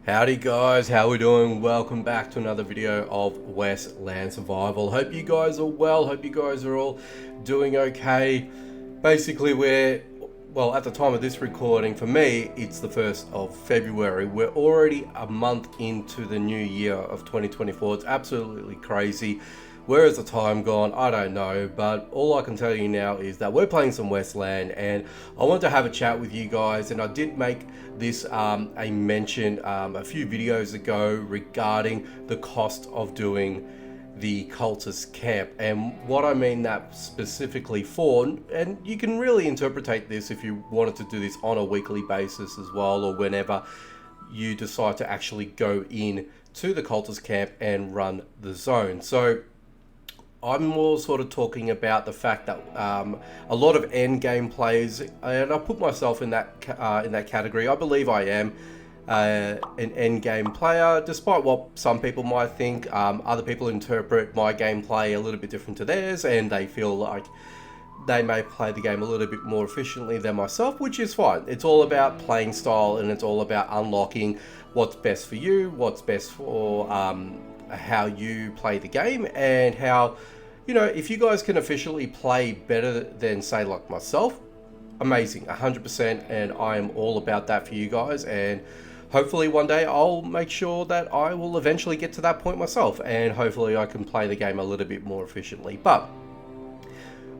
Howdy guys, how we doing? Welcome back to another video of Westland Survival. Hope you guys are well, hope you guys are all doing okay. Basically well, at the time of this recording, for me, it's the 1st of February. We're already a month into the new year of 2024. It's absolutely crazy. Where has the time gone? I don't know, but all I can tell you now is that we're playing some Westland, and I wanted to have a chat with you guys, and I did make this a mention a few videos ago regarding the cost of doing the Cultist camp, and what I mean that specifically for, and you can really interpretate this if you wanted to do this on a weekly basis as well, or whenever you decide to actually go in to the Cultist camp and run the zone. So I'm more sort of talking about the fact that a lot of Endgame players, and I put myself in that category. I believe I am an Endgame player, despite what some people might think. Other people interpret my gameplay a little bit different to theirs, and they feel like they may play the game a little bit more efficiently than myself, which is fine. It's all about playing style, and it's all about unlocking what's best for you, what's best for how you play the game, and how, you know, if you guys can officially play better than, say, like myself, amazing, 100%, and I am all about that for you guys, and hopefully one day I'll make sure that I will eventually get to that point myself, and hopefully I can play the game a little bit more efficiently. But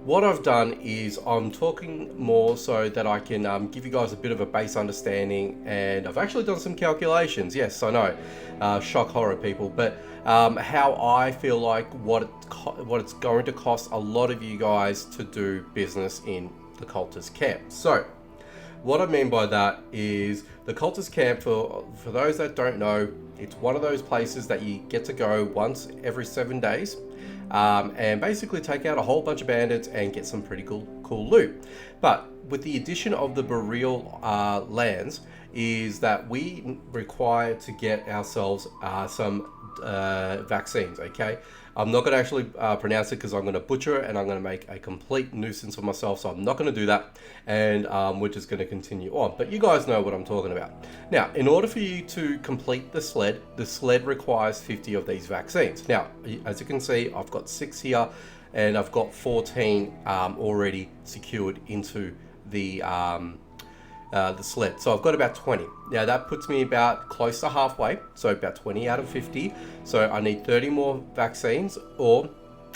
what I've done is I'm talking more so that I can give you guys a bit of a base understanding, and I've actually done some calculations. Yes, I know, shock horror people, but how I feel like what it's going to cost a lot of you guys to do business in the Cultist camp. So what I mean by that is the Cultist camp, for those that don't know, it's one of those places that you get to go once every 7 days. And basically take out a whole bunch of bandits and get some pretty cool loot. But with the addition of the Boreal lands, is that we require to get ourselves some vaccines. Okay, I'm not going to actually pronounce it because I'm going to butcher it and I'm going to make a complete nuisance of myself, so I'm not going to do that, and we're just going to continue on. But you guys know what I'm talking about. Now, in order for you to complete the sled requires 50 of these vaccines. Now, as you can see, I've got 6 here, and I've got 14 already secured into the sled. So I've got about 20. Now that puts me about close to halfway, so about 20 out of 50. So I need 30 more vaccines, or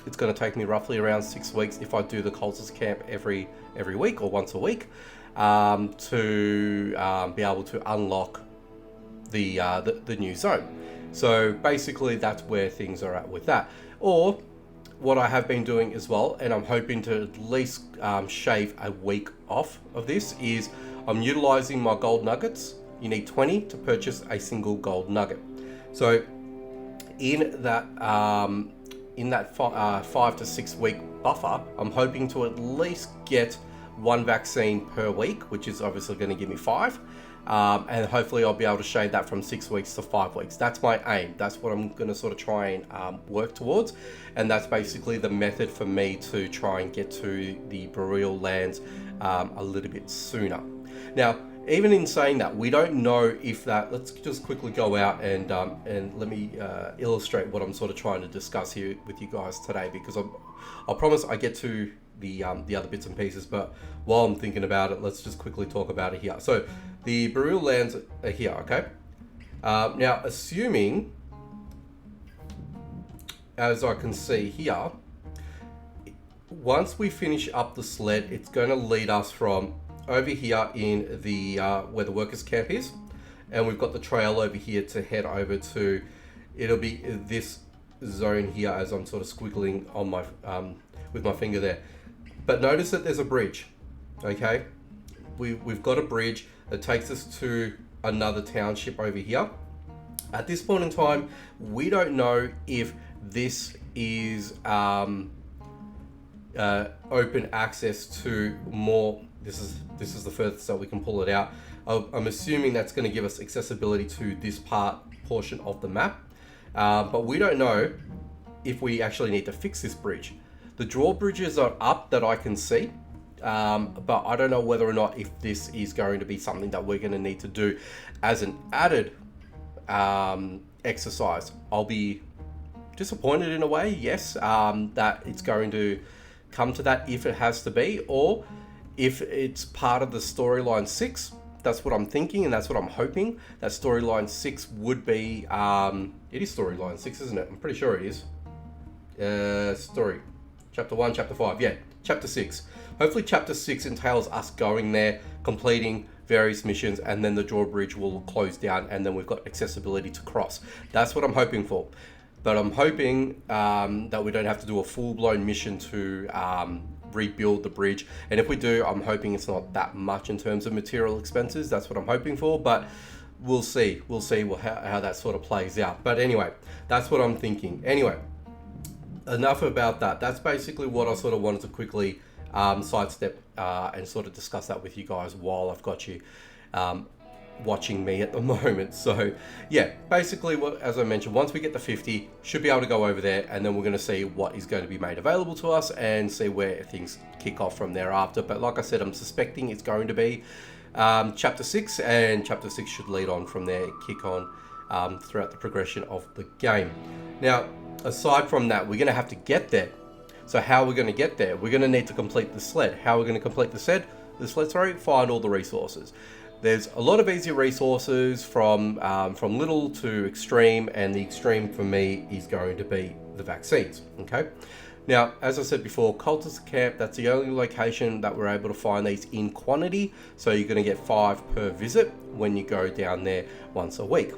it's going to take me roughly around 6 weeks if I do the Cultist camp every week or once a week, to be able to unlock the new zone. So basically that's where things are at with that. Or what I have been doing as well, and I'm hoping to at least shave a week off of this, is I'm utilizing my gold nuggets. You need 20 to purchase a single gold nugget. So in that 5 to 6 week buffer, I'm hoping to at least get 1 vaccine per week, which is obviously going to give me 5. And hopefully I'll be able to shave that from 6 weeks to 5 weeks. That's my aim. That's what I'm going to sort of try and work towards. And that's basically the method for me to try and get to the Boreal lands a little bit sooner. Now, even in saying that, we don't know if that, let's just quickly go out and let me illustrate what I'm sort of trying to discuss here with you guys today, because I promise I get to the other bits and pieces, but while I'm thinking about it, let's just quickly talk about it here. So the Boreal lands are here, okay? Now, assuming, as I can see here, once we finish up the sled, it's going to lead us from over here in the where the workers camp is, and we've got the trail over here to head over to, it'll be this zone here, as I'm sort of squiggling on my with my finger there. But notice that there's a bridge, okay? We've got a bridge that takes us to another township over here. At this point in time, we don't know if this is open access to more. This is the furthest that we can pull it out. I'm assuming that's going to give us accessibility to this portion of the map, but we don't know if we actually need to fix this bridge. The drawbridges are up that I can see, but I don't know whether or not if this is going to be something that we're going to need to do as an added exercise. I'll be disappointed in a way, yes, that it's going to come to that if it has to be, or if it's part of the storyline 6. That's what I'm thinking, and that's what I'm hoping. That storyline 6 would be, it is storyline 6, isn't it? I'm pretty sure it is. Story. Chapter 1, Chapter 5. Yeah, Chapter 6. Hopefully Chapter 6 entails us going there, completing various missions, and then the drawbridge will close down, and then we've got accessibility to cross. That's what I'm hoping for. But I'm hoping that we don't have to do a full-blown mission to rebuild the bridge. And if we do, I'm hoping it's not that much in terms of material expenses. That's what I'm hoping for, but we'll see. We'll see how that sort of plays out. But anyway, that's what I'm thinking. Anyway, enough about that. That's basically what I sort of wanted to quickly sidestep and sort of discuss that with you guys while I've got you watching me at the moment. So yeah, basically, what, as I mentioned, once we get to 50, should be able to go over there, and then we're going to see what is going to be made available to us and see where things kick off from thereafter. But like I said, I'm suspecting it's going to be chapter 6, and chapter 6 should lead on from there, kick on throughout the progression of the game. Now, aside from that, we're going to have to get there. So how are we going to get there? We're going to need to complete the sled. How are we going to complete the sled? Find all the resources. There's a lot of easy resources from little to extreme, and the extreme for me is going to be the vaccines. Okay. Now, as I said before, Cultist camp, that's the only location that we're able to find these in quantity. So you're going to get 5 per visit when you go down there once a week.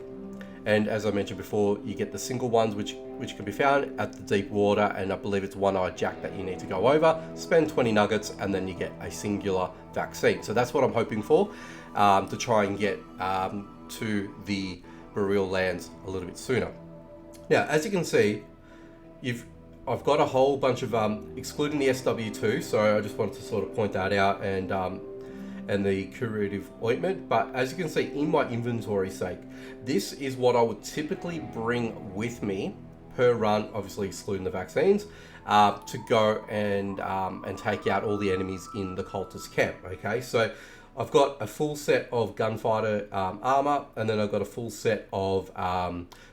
And as I mentioned before, you get the single ones which can be found at the deep water, and I believe it's One-Eyed Jack that you need to go over, spend 20 nuggets, and then you get a singular vaccine. So that's what I'm hoping for, to try and get to the Boreal lands a little bit sooner. Now, as you can see, I've got a whole bunch of, excluding the SW2, so I just wanted to sort of point that out, and the curative ointment. But as you can see, in my inventory sake, this is what I would typically bring with me per run, obviously excluding the vaccines, to go and take out all the enemies in the Cultist camp. Okay, so I've got a full set of gunfighter armor, and then I've got a full set of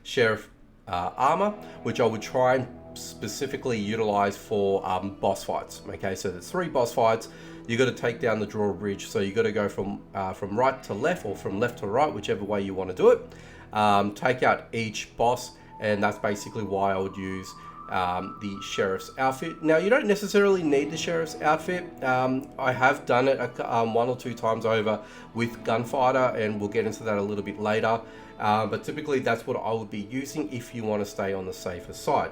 sheriff armor, which I would try and specifically utilize for boss fights. Okay, so there's 3 boss fights. You got to take down the drawbridge, so you got to go from right to left, or from left to right, whichever way you want to do it. Take out each boss, and that's basically why I would use the sheriff's outfit. Now, you don't necessarily need the sheriff's outfit. I have done it 1 or 2 times over with gunfighter, and we'll get into that a little bit later. But typically, that's what I would be using if you want to stay on the safer side.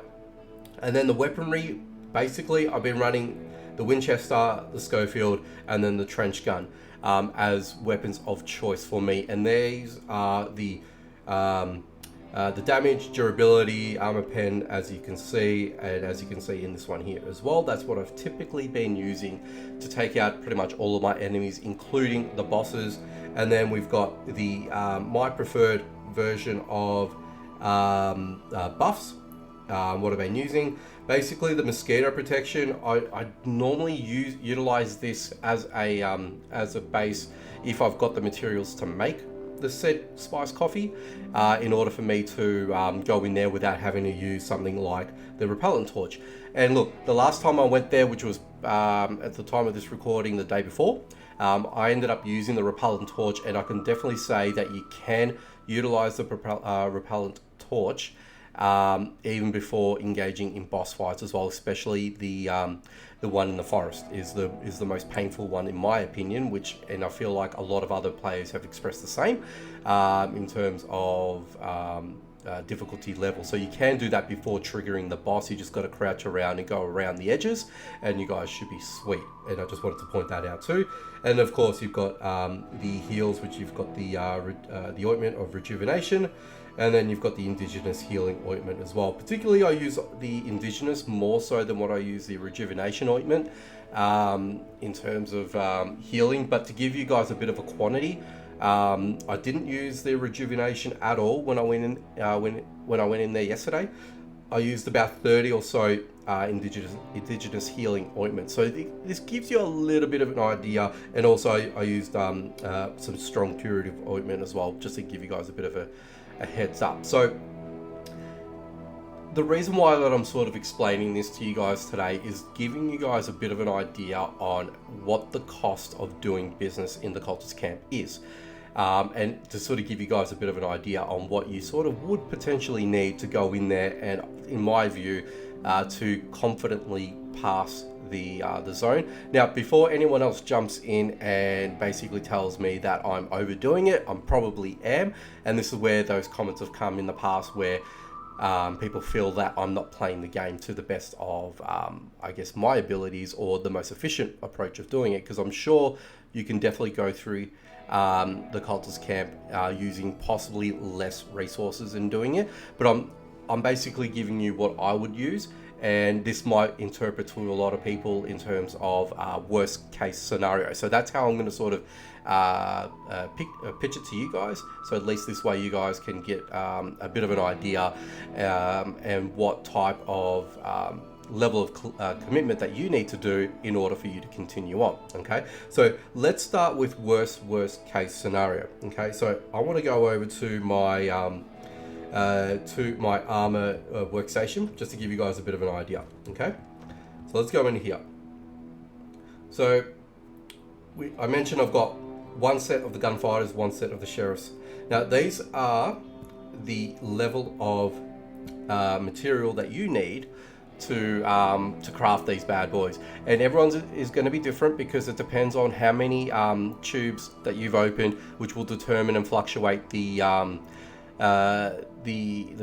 And then the weaponry, basically, I've been running the Winchester, the Schofield, and then the trench gun as weapons of choice for me. And these are the damage, durability, armor pen, as you can see, and as you can see in this one here as well. That's what I've typically been using to take out pretty much all of my enemies, including the bosses. And then we've got the my preferred version of buffs. What I've been using, basically the mosquito protection. I normally utilize this as a base if I've got the materials to make the said spice coffee, in order for me to go in there without having to use something like the repellent torch. And look, the last time I went there, which was at the time of this recording, the day before, I ended up using the repellent torch, and I can definitely say that you can utilize the repellent torch even before engaging in boss fights as well, especially the one in the forest is the most painful one in my opinion, and I feel like a lot of other players have expressed the same in terms of difficulty level. So you can do that before triggering the boss. You just got to crouch around and go around the edges, and you guys should be sweet. And I just wanted to point that out too. And of course, you've got the heals, which you've got the ointment of rejuvenation. And then you've got the indigenous healing ointment as well. Particularly, I use the indigenous more so than what I use the rejuvenation ointment in terms of healing. But to give you guys a bit of a quantity, I didn't use the rejuvenation at all when I went in when I went in there yesterday. I used about 30 or so indigenous healing ointment. So this gives you a little bit of an idea, and also I used some strong curative ointment as well, just to give you guys a bit of a heads up. So the reason why that I'm sort of explaining this to you guys today is giving you guys a bit of an idea on what the cost of doing business in the Cultist camp is. And to sort of give you guys a bit of an idea on what you sort of would potentially need to go in there and, in my view, to confidently pass the zone. Now, before anyone else jumps in and basically tells me that I'm overdoing it, I probably am. And this is where those comments have come in the past where people feel that I'm not playing the game to the best of, I guess, my abilities or the most efficient approach of doing it, because I'm sure you can definitely go through the Cultist camp using possibly less resources in doing it. But I'm basically giving you what I would use, and this might interpret to a lot of people in terms of worst case scenario. So that's how I'm going to sort of pitch it to you guys, so at least this way you guys can get a bit of an idea and what type of level of commitment that you need to do in order for you to continue on. Okay, so let's start with worst case scenario. Okay, so I want to go over to my armor workstation just to give you guys a bit of an idea. Okay, so let's go in here. So I mentioned I've got one set of the gunfighters, one set of the sheriffs. Now these are the level of material that you need to craft these bad boys, and everyone's is going to be different because it depends on how many tubes that you've opened, which will determine and fluctuate the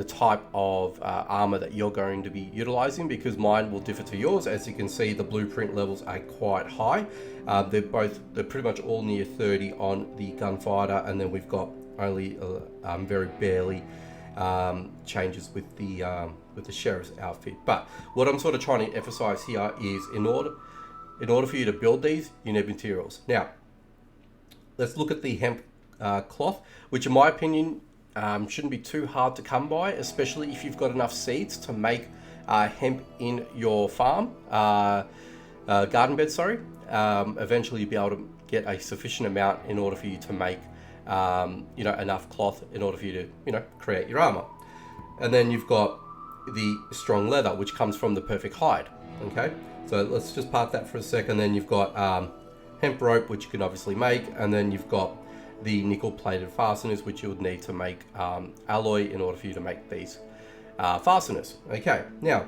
type of armor that you're going to be utilizing, because mine will differ to yours. As you can see, the blueprint levels are quite high. They're pretty much all near 30 on the gunfighter, and then we've got only very barely changes with the sheriff's outfit. But what I'm sort of trying to emphasize here is in order for you to build these, you need materials. Now let's look at the hemp cloth, which in my opinion shouldn't be too hard to come by, especially if you've got enough seeds to make hemp in your farm, garden bed, sorry. Eventually you'll be able to get a sufficient amount in order for you to make enough cloth in order for you to create your armor. And then you've got the strong leather, which comes from the perfect hide. Okay, so let's just park that for a second. Then you've got hemp rope, which you can obviously make, and then you've got the nickel plated fasteners, which you would need to make alloy in order for you to make these fasteners. Okay, now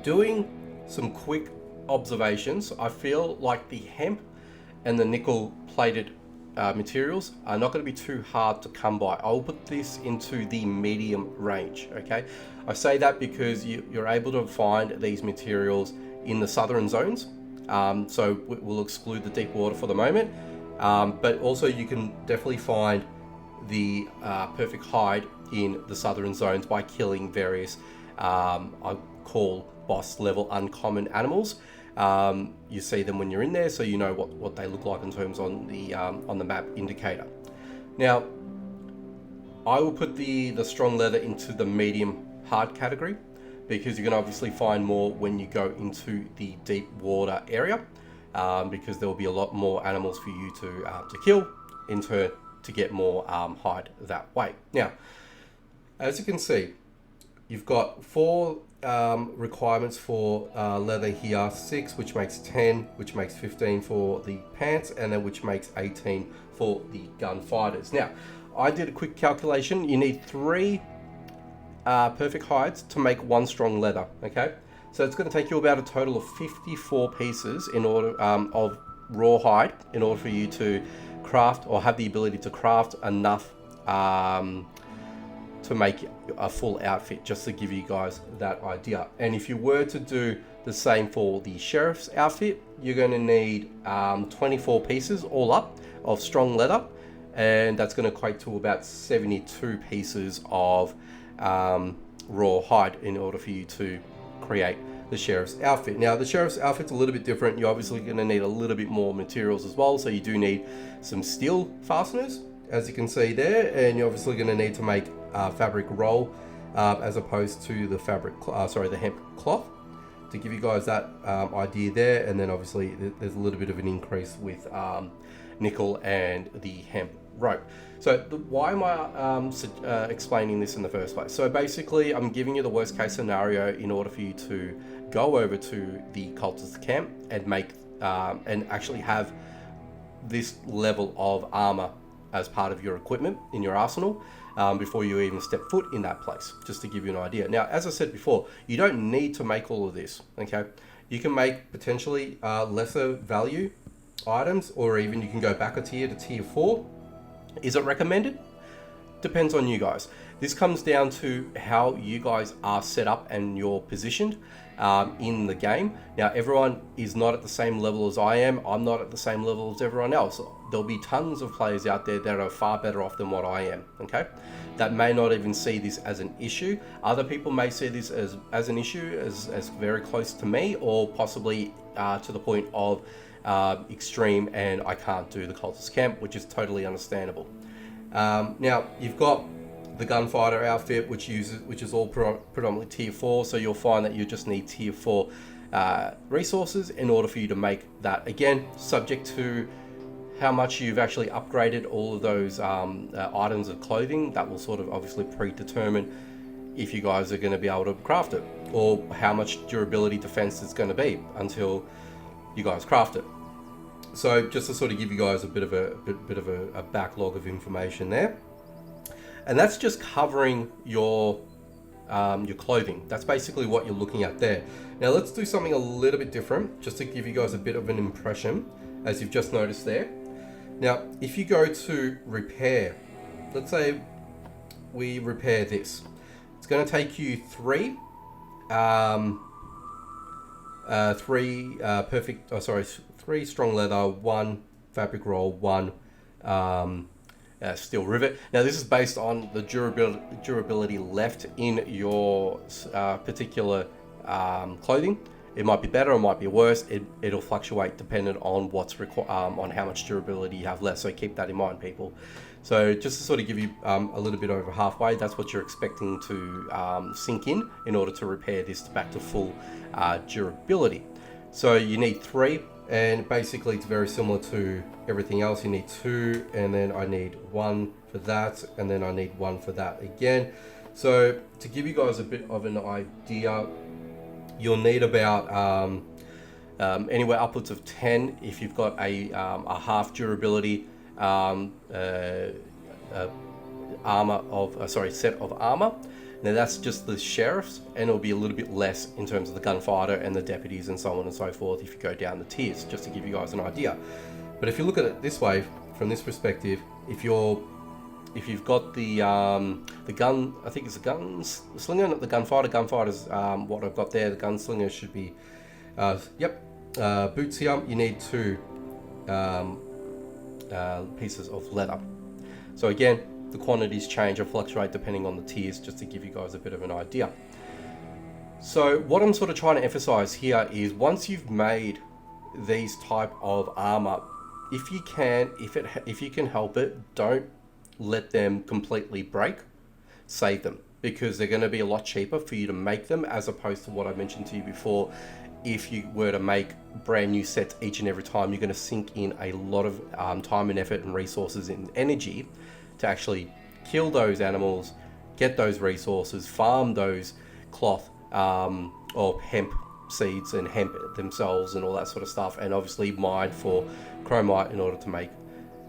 doing some quick observations, I feel like the hemp and the nickel plated materials are not going to be too hard to come by. I'll put this into the medium range. Okay, I say that because you're able to find these materials in the southern zones, so we'll exclude the deep water for the moment. But also you can definitely find the perfect hide in the southern zones by killing various I call boss level uncommon animals. You see them when you're in there, so you know what they look like in terms on the map indicator. Now I will put the strong leather into the medium hard category, because you can obviously find more when you go into the deep water area. Because there will be a lot more animals for you to kill in turn to get more hide that way. Now, as you can see, you've got 4 requirements for leather here, 6, which makes 10, which makes 15 for the pants, and then which makes 18 for the gunfighters. Now, I did a quick calculation. You need 3 perfect hides to make 1 strong leather. Okay. So it's going to take you about a total of 54 pieces in order of raw hide in order for you to craft or have the ability to craft enough to make a full outfit, just to give you guys that idea. And if you were to do the same for the sheriff's outfit, you're going to need 24 pieces all up of strong leather, and that's going to equate to about 72 pieces of raw hide in order for you to create the sheriff's outfit. Now the sheriff's outfit's a little bit different. You're obviously going to need a little bit more materials as well, so you do need some steel fasteners, as you can see there, and you're obviously going to need to make fabric roll as opposed to the the hemp cloth. to give you guys that idea there. And then obviously there's a little bit of an increase with nickel and the hemp rope. So why am I explaining this in the first place? So basically I'm giving you the worst case scenario in order for you to go over to the cultist camp and make and actually have this level of armor as part of your equipment in your arsenal before you even step foot in that place, just to give you an idea. Now, as I said before, you don't need to make all of this, okay? You can make potentially lesser value items, or even you can go back a tier to tier 4. Is it recommended? Depends on you guys. This comes down to how you guys are set up and you're positioned in the game. Now, everyone is not at the same level as I am. I'm not at the same level as everyone else. There'll be tons of players out there that are far better off than what I am, okay? That may not even see this as an issue. Other people may see this as an issue, as very close to me, or possibly to the point of extreme and I can't do the cultist camp, which is totally understandable. Now, you've got the gunfighter outfit, which is all predominantly tier 4, so you'll find that you just need tier 4 resources in order for you to make that. Again, subject to how much you've actually upgraded all of those items of clothing. That will sort of obviously predetermine if you guys are going to be able to craft it, or how much durability defense it's going to be until you guys craft it. So just to sort of give you guys a bit of a backlog of information there. And that's just covering your clothing. That's basically what you're looking at there. Now let's do something a little bit different, just to give you guys a bit of an impression, as you've just noticed there. Now, if you go to repair, let's say we repair this. It's going to take you three strong leather, 1 fabric roll, 1 steel rivet. Now this is based on the durability left in your particular clothing. It might be better, it might be worse. It'll fluctuate depending on what's on how much durability you have left. So keep that in mind, people. So just to sort of give you a little bit over halfway, that's what you're expecting to sink in order to repair this back to full durability. So you need 3. And basically it's very similar to everything else. You need 2, and then I need 1 for that, and then I need 1 for that again. So to give you guys a bit of an idea, you'll need about anywhere upwards of 10 if you've got a half durability set of armor. Now that's just the sheriffs, and it'll be a little bit less in terms of the gunfighter and the deputies and so on and so forth if you go down the tiers, just to give you guys an idea. But if you look at it this way, from this perspective, if you've got the gun, I think it's a gunslinger, not the gunfighter. Gunfighter's what I've got there. The gunslinger should be, boots here. You need 2 pieces of leather. So again, the quantities change or fluctuate depending on the tiers, just to give you guys a bit of an idea. So what I'm sort of trying to emphasize here is, once you've made these type of armor, if you can help it, don't let them completely break. Save them, because they're going to be a lot cheaper for you to make them, as opposed to what I mentioned to you before. If you were to make brand new sets each and every time, you're going to sink in a lot of time and effort and resources and energy to actually kill those animals, get those resources, farm those cloth or hemp seeds and hemp themselves and all that sort of stuff, and obviously mine for chromite in order to make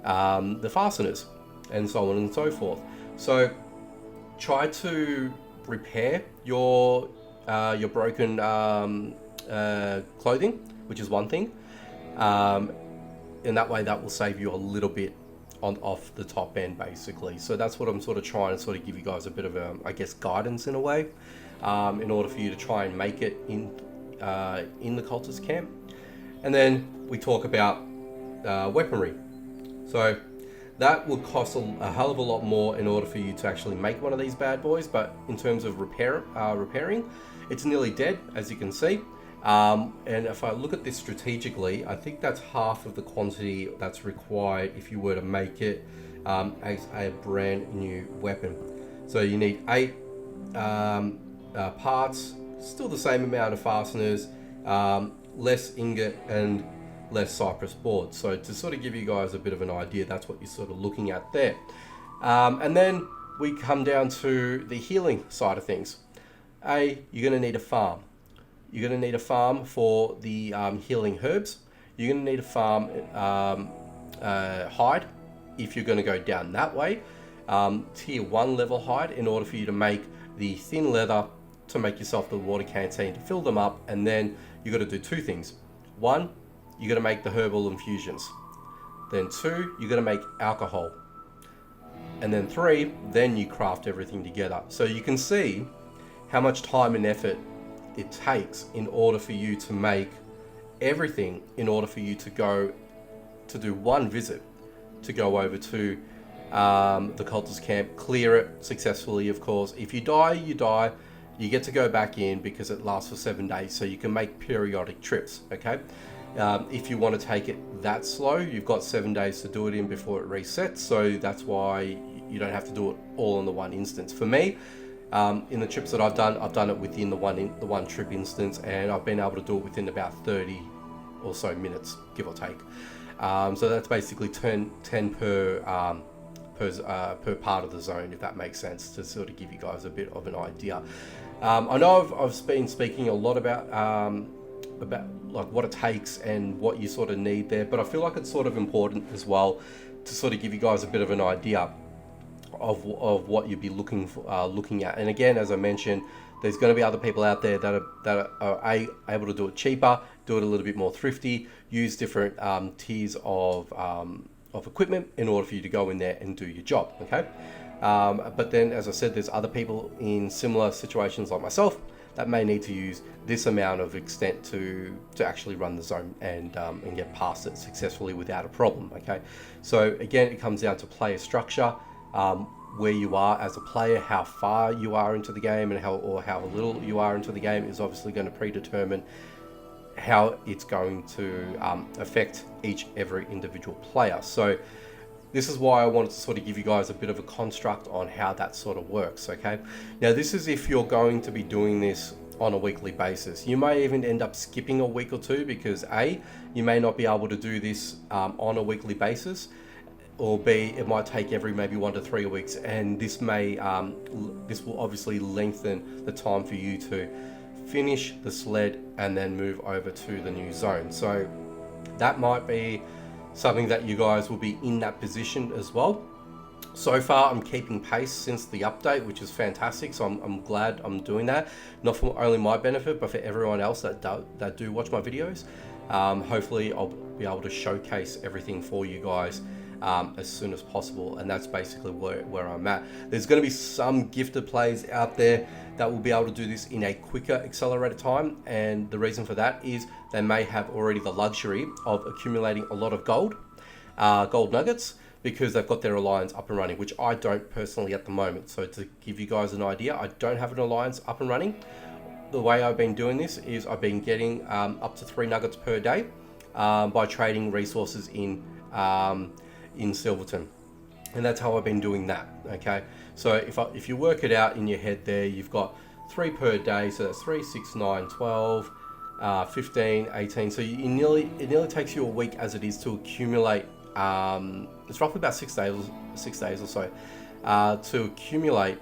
the fasteners and so on and so forth. So try to repair your broken clothing, which is one thing, and that way that will save you a little bit off the top end, basically. So that's what I'm sort of trying to sort of give you guys a bit of I guess guidance in a way, in order for you to try and make it in the cultist camp. And then we talk about weaponry. So that will cost a hell of a lot more in order for you to actually make one of these bad boys. But in terms of repairing, it's nearly dead, as you can see. And if I look at this strategically, I think that's half of the quantity that's required if you were to make it as a brand new weapon. So you need 8 parts, still the same amount of fasteners, less ingot and less cypress board. So to sort of give you guys a bit of an idea, that's what you're sort of looking at there. And then we come down to the healing side of things. You're going to need a farm. You're going to need a farm for the healing herbs. You're going to need a farm hide if you're going to go down that way. Tier 1 level hide in order for you to make the thin leather to make yourself the water canteen to fill them up. And then you got to do two things. One, you got to make the herbal infusions. Then two, you got to make alcohol. And then three, then you craft everything together. So you can see how much time and effort it takes in order for you to make everything, in order for you to go to do one visit, to go over to the cultist camp, clear it successfully, of course. If you die, you die. You get to go back in because it lasts for 7 days, so you can make periodic trips, okay? If you want to take it that slow, you've got 7 days to do it in before it resets, so that's why you don't have to do it all in the one instance. For me, in the trips that I've done it within the one trip instance, and I've been able to do it within about 30 or so minutes, give or take. So that's basically 10 per part of the zone, if that makes sense, to sort of give you guys a bit of an idea. I know I've been speaking a lot about like what it takes and what you sort of need there, but I feel like it's sort of important as well to sort of give you guys a bit of an idea of what you'd be looking at. And again, as I mentioned, there's going to be other people out there that are able to do it cheaper, do it a little bit more thrifty, use different tiers of equipment in order for you to go in there and do your job, okay? But then, as I said, there's other people in similar situations like myself that may need to use this amount of extent to actually run the zone and get past it successfully without a problem, okay? So again, it comes down to player structure, where you are as a player, how far you are into the game, and how little you are into the game is obviously going to predetermine how it's going to affect every individual player. So this is why I wanted to sort of give you guys a bit of a construct on how that sort of works, okay? Now, this is if you're going to be doing this on a weekly basis. You may even end up skipping a week or two because A, you may not be able to do this on a weekly basis, or B, it might take every maybe 1 to 3 weeks, and this will obviously lengthen the time for you to finish the sled and then move over to the new zone. So that might be something that you guys will be in that position as well. So far, I'm keeping pace since the update, which is fantastic. So I'm glad I'm doing that, not for only my benefit, but for everyone else that do watch my videos. Hopefully, I'll be able to showcase everything for you guys as soon as possible, and that's basically where I'm at. There's going to be some gifted players out there that will be able to do this in a quicker accelerated time, and the reason for that is they may have already the luxury of accumulating a lot of gold nuggets, because they've got their alliance up and running, which I don't personally at the moment. So to give you guys an idea, I don't have an alliance up and running. The way I've been doing this is I've been getting up to 3 nuggets per day by trading resources in Silverton, and that's how I've been doing that, okay? So if you work it out in your head there, you've got 3 per day, so that's 3, 6, 9, 12, 15, 18. So it nearly takes you a week as it is to accumulate. It's roughly about 6 days or so to accumulate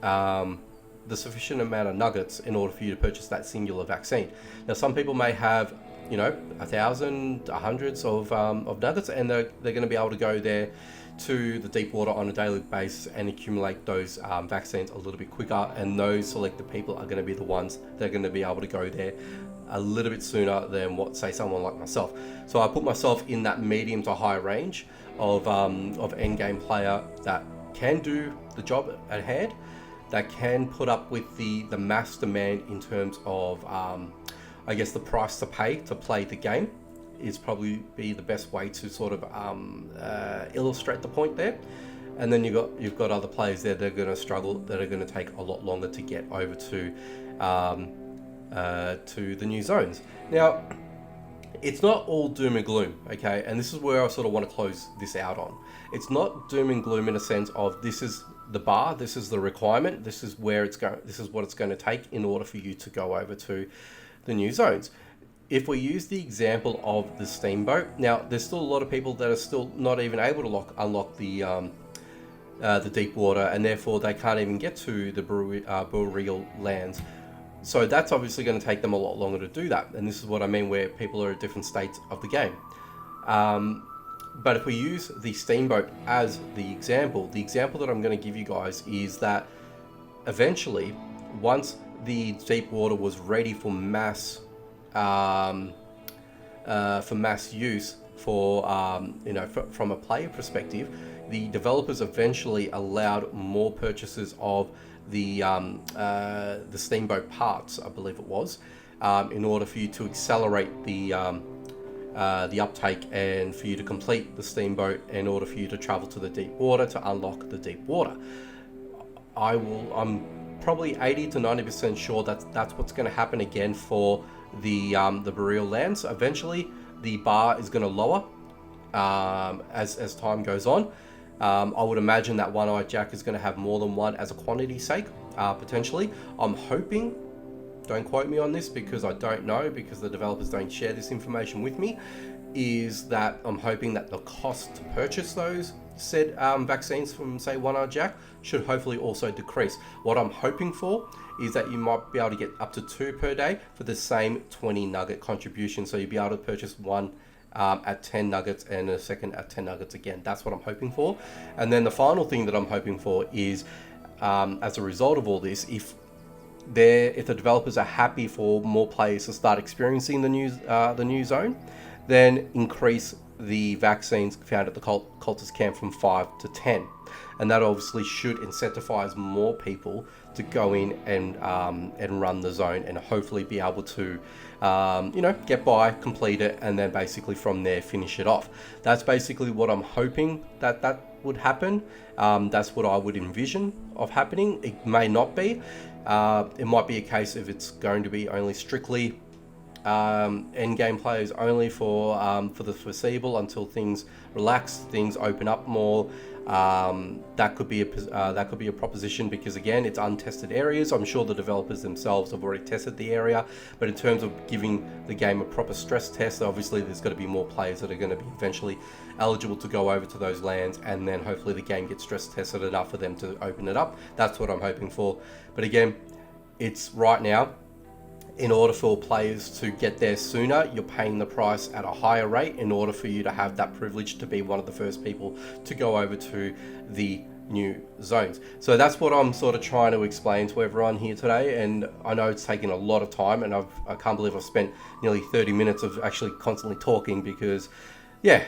the sufficient amount of nuggets in order for you to purchase that singular vaccine. Now, some people may have 1,000, hundreds of nuggets, and they're going to be able to go there to the deep water on a daily basis and accumulate those vaccines a little bit quicker, and those selected people are going to be the ones that are going to be able to go there a little bit sooner than say someone like myself. So I put myself in that medium to high range of endgame player that can do the job at hand, that can put up with the mass demand in terms of I guess the price to pay to play the game is probably be the best way to sort of illustrate the point there. And then you've got other players there that are going to struggle, that are going to take a lot longer to get over to the new zones. Now, it's not all doom and gloom, okay? And this is where I sort of want to close this out on. It's not doom and gloom in a sense of this is the bar. This is the requirement. This is where it's going. This is what it's going to take in order for you to go over to the new zones. If we use the example of the steamboat, now there's still a lot of people that are still not even able to unlock the deep water, and therefore they can't even get to the Boreal lands. So that's obviously going to take them a lot longer to do that. And this is what I mean, where people are at different states of the game. But if we use the steamboat as the example that I'm going to give you guys is that eventually, once the deep water was ready for mass use, from a player perspective, the developers eventually allowed more purchases of the steamboat parts, I believe it was, in order for you to accelerate the uptake and for you to complete the steamboat in order for you to travel to the deep water to unlock the deep water. I'm probably 80 to 90% sure that's what's going to happen again for the Boreal lands. Eventually, the bar is going to lower as time goes on. I would imagine that One-Eyed Jack is going to have more than one as a quantity sake, potentially. I'm hoping, don't quote me on this because I don't know, because the developers don't share this information with me, is that I'm hoping that the cost to purchase those said vaccines from, say, One-Eyed Jack should hopefully also decrease. What I'm hoping for is that you might be able to get up to 2 per day for the same 20 nugget contribution. So you'll be able to purchase one at 10 nuggets and a second at 10 nuggets again. That's what I'm hoping for. And then the final thing that I'm hoping for is, as a result of all this, if the developers are happy for more players to start experiencing the new zone, then increase the vaccines found at the Cultist camp from 5 to 10. And that obviously should incentivize more people to go in and run the zone and hopefully be able to get by, complete it, and then basically from there finish it off. That's basically what I'm hoping that would happen. That's what I would envision of happening. It may not be. It might be a case of it's going to be only strictly endgame players only for the foreseeable until things relax, things open up more. That could be a proposition, because again, it's untested areas. I'm sure the developers themselves have already tested the area, but in terms of giving the game a proper stress test, obviously there's got to be more players that are going to be eventually eligible to go over to those lands, and then hopefully the game gets stress tested enough for them to open it up. That's what I'm hoping for. But again, it's right now. In order for players to get there sooner, you're paying the price at a higher rate in order for you to have that privilege to be one of the first people to go over to the new zones. So that's what I'm sort of trying to explain to everyone here today. And I know it's taken a lot of time, and I can't believe I've spent nearly 30 minutes of actually constantly talking, because yeah,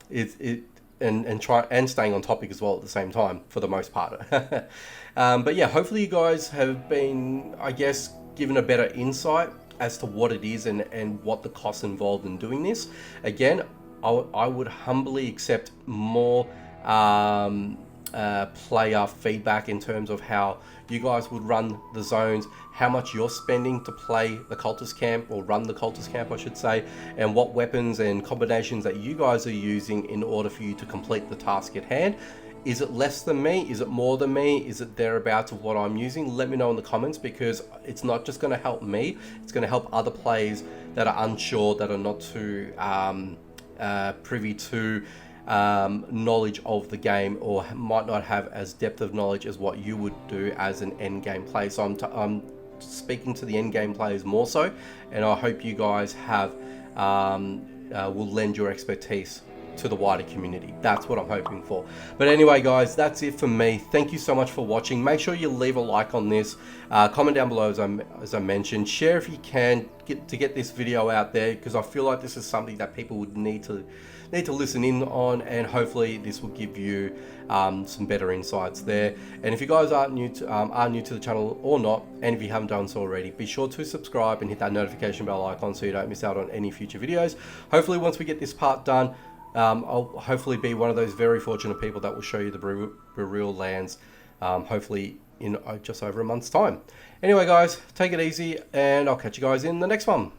and staying on topic as well at the same time for the most part. But yeah, hopefully you guys have been, I guess, given a better insight as to what it is and what the costs involved in doing this. Again, I would humbly accept more player feedback in terms of how you guys would run the zones, how much you're spending to play the Cultist camp, or run the Cultist camp I should say, and what weapons and combinations that you guys are using in order for you to complete the task at hand. Is it less than me? Is it more than me? Is it thereabouts of what I'm using? Let me know in the comments, because it's not just going to help me, it's going to help other players that are unsure, that are not too privy to knowledge of the game, or might not have as depth of knowledge as what you would do as an end game player. So I'm speaking to the end game players more so, and I hope you guys have will lend your expertise to the wider community. That's what I'm hoping for. But anyway guys, that's it for me. Thank you so much for watching. Make sure you leave a like on this, comment down below as I mentioned, share if you can get this video out there, because I feel like this is something that people would need to listen in on, and hopefully this will give you some better insights there. And if you guys are new to the channel or not, and if you haven't done so already, be sure to subscribe and hit that notification bell icon so you don't miss out on any future videos. Hopefully once we get this part done, I'll hopefully be one of those very fortunate people that will show you the Boreal lands, hopefully in just over a month's time. Anyway guys, take it easy, and I'll catch you guys in the next one.